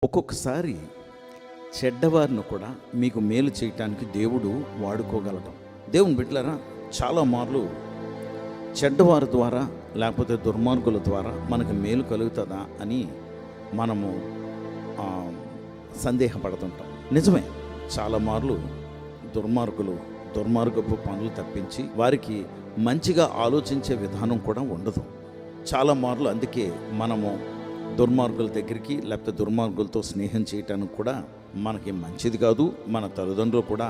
ఒక్కొక్కసారి చెడ్డవారిని కూడా మీకు మేలు చేయటానికి దేవుడు వాడుకోగలడు. దేవుని బిడ్డలారా, చాలా మార్లు చెడ్డవారి ద్వారా లేకపోతే దుర్మార్గుల ద్వారా మనకు మేలు కలుగుతుందా అని మనము సందేహపడుతుంటాం. నిజమే, చాలా మార్లు దుర్మార్గపు పనులు తప్పించి వారికి మంచిగా ఆలోచించే విధానం కూడా ఉండదు. చాలా మార్లు అందుకే మనము దుర్మార్గుల దగ్గరికి లేకపోతే దుర్మార్గులతో స్నేహం చేయటానికి కూడా మనకి మంచిది కాదు. మన తల్లిదండ్రులు కూడా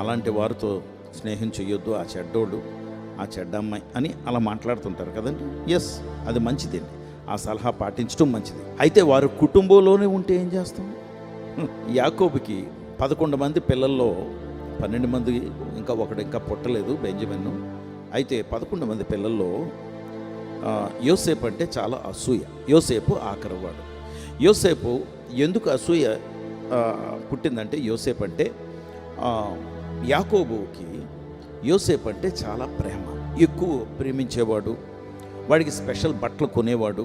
అలాంటి వారితో స్నేహం చేయొద్దు, ఆ చెడ్డోడు, ఆ చెడ్డ అమ్మాయి అని అలా మాట్లాడుతుంటారు కదండి. ఎస్, అది మంచిదండి, ఆ సలహా పాటించడం మంచిది. అయితే వారు కుటుంబంలోనే ఉంటే ఏం చేస్తాం? యాకోబుకి 11 మంది పిల్లల్లో 12 మంది ఇంకా పుట్టలేదు, బెంజమిన్. అయితే 11 మంది పిల్లల్లో యోసేపు అంటే చాలా అసూయ. యోసేపు ఆఖరివాడు. యోసేపు ఎందుకు అసూయ పుట్టిందంటే, యోసేపు అంటే యాకోబుకి యోసేపు అంటే చాలా ప్రేమ, ఎక్కువ ప్రేమించేవాడు. వాడికి స్పెషల్ బట్టలు కొనేవాడు,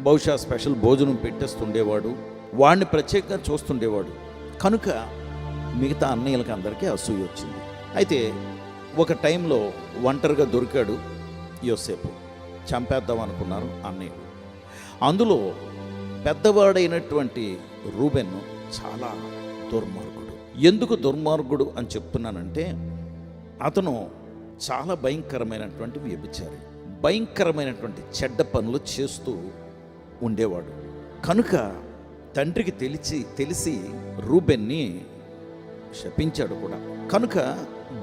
బహుశా స్పెషల్ భోజనం పెట్టేస్తుండేవాడు, వాడిని ప్రత్యేకంగా చూస్తుండేవాడు. కనుక మిగతా అన్నయ్యలకి అందరికీ అసూయ వచ్చింది. అయితే ఒక టైంలో ఒంటరిగా దొరికాడు యోసేపు. చంపేద్దాం అనుకున్నారు అన్నయ్యలు. అందులో పెద్దవాడైనటువంటి రూబెన్ చాలా దుర్మార్గుడు. ఎందుకు దుర్మార్గుడు అని చెప్తున్నానంటే, అతను చాలా భయంకరమైనటువంటి వ్యభిచారి, భయంకరమైనటువంటి చెడ్డ పనులు చేస్తూ ఉండేవాడు. కనుక తండ్రికి తెలిసి రూబెన్ని శపించాడు కూడా. కనుక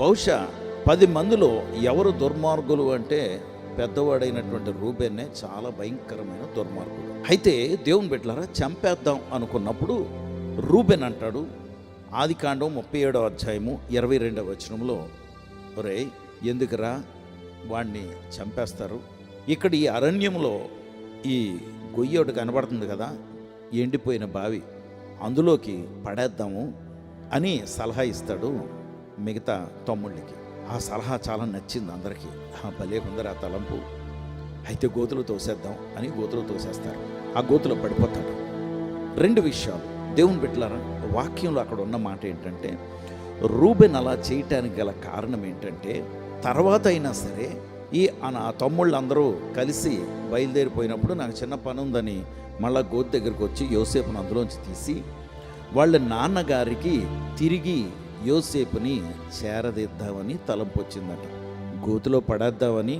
బహుశా 10 మందిలో ఎవరు దుర్మార్గులు అంటే పెద్దవాడైనటువంటి రూబెన్నే చాలా భయంకరమైన దుర్మార్గుడు. అయితే దేవుని బిడ్డలారా, చంపేద్దాం అనుకున్నప్పుడు రూబెన్ అంటాడు, ఆదికాండం 37వ అధ్యాయము 22వ వచనంలో, ఒరే ఎందుకురా వాడిని చంపేస్తారు, ఇక్కడ ఈ అరణ్యంలో ఈ గొయ్యి ఒకటి కనబడుతుంది కదా, ఎండిపోయిన బావి, అందులోకి పడేద్దాము అని సలహా ఇస్తాడు మిగతా తమ్ముళ్ళకి. ఆ సలహా చాలా నచ్చింది అందరికీ. భలే ఉందరా తలంపు, అయితే గోతులు తోసేద్దాం అని గోతులు తోసేస్తారు. ఆ గోతులో పడిపోతాడు. 2 విషయాలు దేవుని బిడ్డలారా, వాక్యంలో అక్కడ ఉన్న మాట ఏంటంటే, రూబెన్ అలా చేయటానికి గల కారణం ఏంటంటే, తర్వాత అయినా సరే ఈ నా తమ్ముళ్ళందరూ కలిసి బయలుదేరిపోయినప్పుడు నాకు చిన్న పని ఉందని మళ్ళా గోతు దగ్గరికి వచ్చి యోసేపును అందులోంచి తీసి వాళ్ళ నాన్నగారికి తిరిగి యోసేపుని చేరదిద్దామని తలంపు వచ్చిందట. గోతులో పడేద్దామని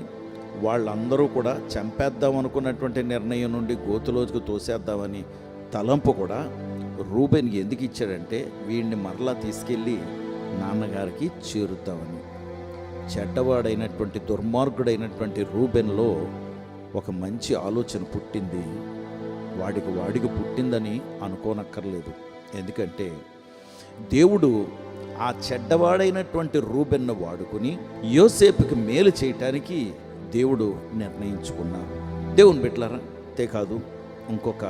వాళ్ళందరూ కూడా చంపేద్దాం అనుకున్నటువంటి నిర్ణయం నుండి గోతులోకి తోసేద్దామని తలంపు కూడా రూబెన్కి ఎందుకు ఇచ్చాడంటే, వీడిని మరలా తీసుకెళ్ళి నాన్నగారికి చేరుద్దామని. చెడ్డవాడైనటువంటి దుర్మార్గుడైనటువంటి రూబెన్లో ఒక మంచి ఆలోచన పుట్టింది. వాడికి పుట్టిందని అనుకోనక్కర్లేదు. ఎందుకంటే దేవుడు ఆ చెడ్డవాడైనటువంటి రూబెన్ను వాడుకుని యోసేపుకి మేలు చేయటానికి దేవుడు నిర్ణయించుకున్నారు. దేవుని బిడ్డలారా, అంతేకాదు ఇంకొక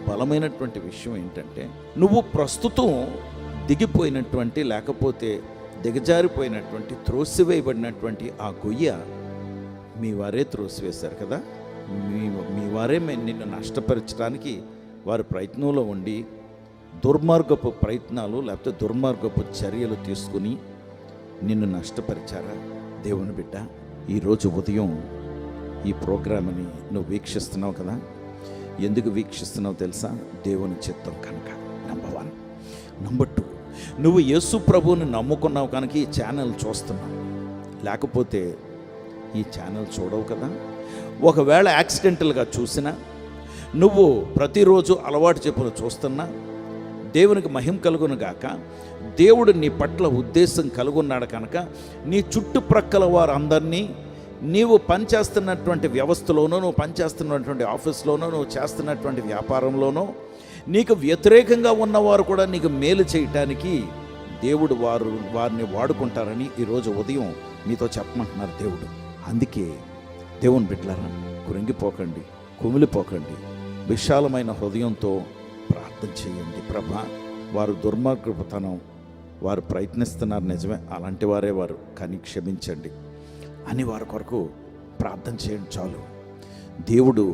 బలమైనటువంటి విషయం ఏంటంటే, నువ్వు ప్రస్తుతం దిగిపోయినటువంటి లేకపోతే దిగజారిపోయినటువంటి త్రోసివేయబడినటువంటి ఆ గొయ్య మీ వారే త్రోసివేశారు కదా. మీ వారే నిన్ను నష్టపరచడానికి వారి ప్రయత్నంలో ఉండి దుర్మార్గపు ప్రయత్నాలు లేకపోతే దుర్మార్గపు చర్యలు తీసుకుని నిన్ను నష్టపరిచారా? దేవుని బిడ్డ, ఈరోజు ఉదయం ఈ ప్రోగ్రామ్ని నువ్వు వీక్షిస్తున్నావు కదా. ఎందుకు వీక్షిస్తున్నావు తెలుసా? దేవుని చిత్తం కనుక. నంబర్ 1. నంబర్ 2, నువ్వు యేసు ప్రభువుని నమ్ముకున్నావు కనుక ఈ ఛానల్ చూస్తున్నావు, లేకపోతే ఈ ఛానల్ చూడవు కదా. ఒకవేళ యాక్సిడెంటల్గా చూసినా, నువ్వు ప్రతిరోజు అలవాటు చెప్పులు చూస్తున్నా, దేవునికి మహిమ కలుగును గాక, దేవుడు నీ పట్ల ఉద్దేశం కలుగున్నాడు కనుక నీ చుట్టుప్రక్కల వారందరినీ, నీవు పనిచేస్తున్నటువంటి వ్యవస్థలోనో, నువ్వు పనిచేస్తున్నటువంటి ఆఫీస్లోనో, నువ్వు చేస్తున్నటువంటి వ్యాపారంలోనో నీకు వ్యతిరేకంగా ఉన్నవారు కూడా నీకు మేలు చేయటానికి దేవుడు వారిని వాడుకుంటారని ఈరోజు ఉదయం మీతో చెప్పమంటున్నారు దేవుడు. అందుకే దేవుని బిడ్డలారా, కృంగిపోకండి, కుమిలిపోకండి, విశాలమైన హృదయంతో ప్రార్థన చేయండి. ప్రభా, వారు దుర్మార్గతనం వారు ప్రయత్నిస్తున్నారు, నిజమే, అలాంటి వారే వారు, కానీ క్షమించండి అని వారి కొరకు ప్రార్థన చేయండి చాలు. దేవుడు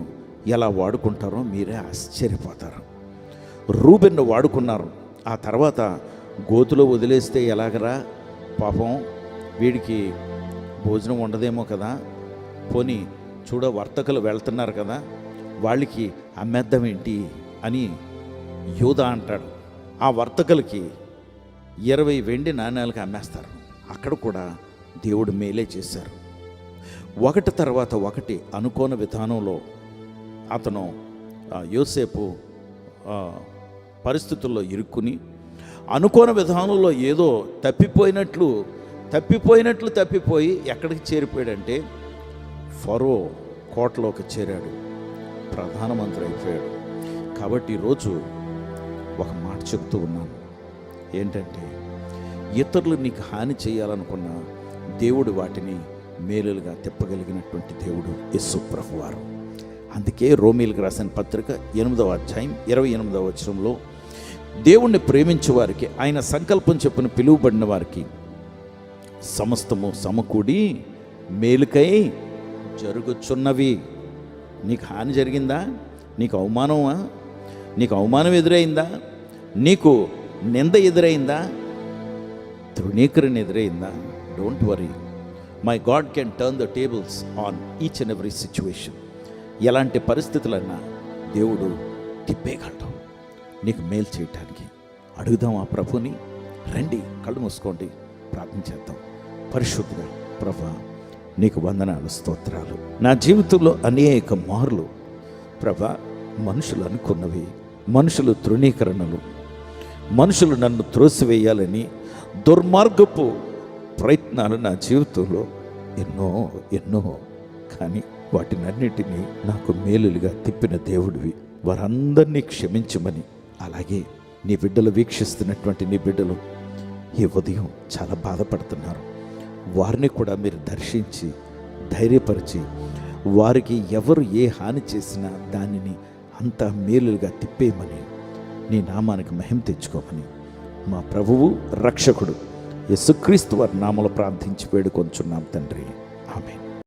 ఎలా వాడుకుంటారో మీరే ఆశ్చర్యపోతారు. రూబెన్ను వాడుకున్నారు. ఆ తర్వాత గోతులో వదిలేస్తే ఎలాగరా, పాపం వీడికి భోజనం ఉండదేమో కదా, పోనీ చూడ వర్తకులు వెళ్తున్నారు కదా, వాళ్ళకి అమ్మేద్దాం ఏంటి అని యూదా అంటాడు. ఆ వర్తకులకి 20 వెండి నాణ్యాలకి అమ్మేస్తారు. అక్కడ కూడా దేవుడు మేలే చేశారు. ఒకటి తర్వాత ఒకటి అనుకోని విధానంలో అతను యోసేపు పరిస్థితుల్లో ఇరుక్కుని అనుకోని విధానంలో ఏదో తప్పిపోయి ఎక్కడికి చేరిపోయాడంటే ఫరో కోటలోకి చేరాడు, ప్రధానమంత్రి అయిపోయాడు. కాబట్టి ఈరోజు ఒక మాట చెప్తూ ఉన్నాను, ఏంటంటే ఇతరులు నీకు హాని చేయాలనుకున్న దేవుడు వాటిని మేలులుగా తిప్పగలిగినటువంటి దేవుడు యేసు ప్రభువారు. అందుకే రోమీయులకు రాసిన పత్రిక 8వ అధ్యాయం 28వ వచనంలో దేవుణ్ణి ప్రేమించే వారికి, ఆయన సంకల్పం చొప్పున పిలువబడిన వారికి సమస్తము సమకూడి మేలుకై జరుగుచున్నవి. నీకు హాని జరిగిందా? నీకు అవమానం ఎదురైందా? నీకు నింద ఎదురైందా? తృణీకరణ ఎదురైందా? Don't worry, my God can turn the tables on each and every situation. ఎలాంటి పరిస్థితులన్నా దేవుడు తిప్పేయగలడు నీకు మేలు చేయటానికి. అడుగుదాం ఆ ప్రభుని. రండి, కళ్ళు మూసుకోండి, ప్రార్థన చేద్దాం. పరిశుద్ధుడా ప్రభా, నీకు వందనాలు, స్తోత్రాలు. నా జీవితంలో అనేక మార్లు ప్రభా మనుషులు అనుకున్నవి, మనుషులు తృణీకరణలు, మనుషులు నన్ను త్రోసివేయాలని దుర్మార్గపు ప్రయత్నాలు నా జీవితంలో ఎన్నో కానీ వాటినన్నిటినీ నాకు మేలులుగా తిప్పిన దేవుడివి. వారందరినీ క్షమించమని, అలాగే నీ బిడ్డలు వీక్షిస్తున్నటువంటి నీ బిడ్డలు ఈ ఉదయం చాలా బాధపడుతున్నారు, వారిని కూడా మీరు దర్శించి ధైర్యపరిచి, వారికి ఎవరు ఏ హాని చేసినా దానిని అంత మేలుగా తిప్పేయమని, నీ నామానికి మహిమ తెచ్చుకోమని మా ప్రభువు రక్షకుడు యేసుక్రీస్తు వారి నామములో ప్రార్థించి వేడుకొంచున్నాం తండ్రి.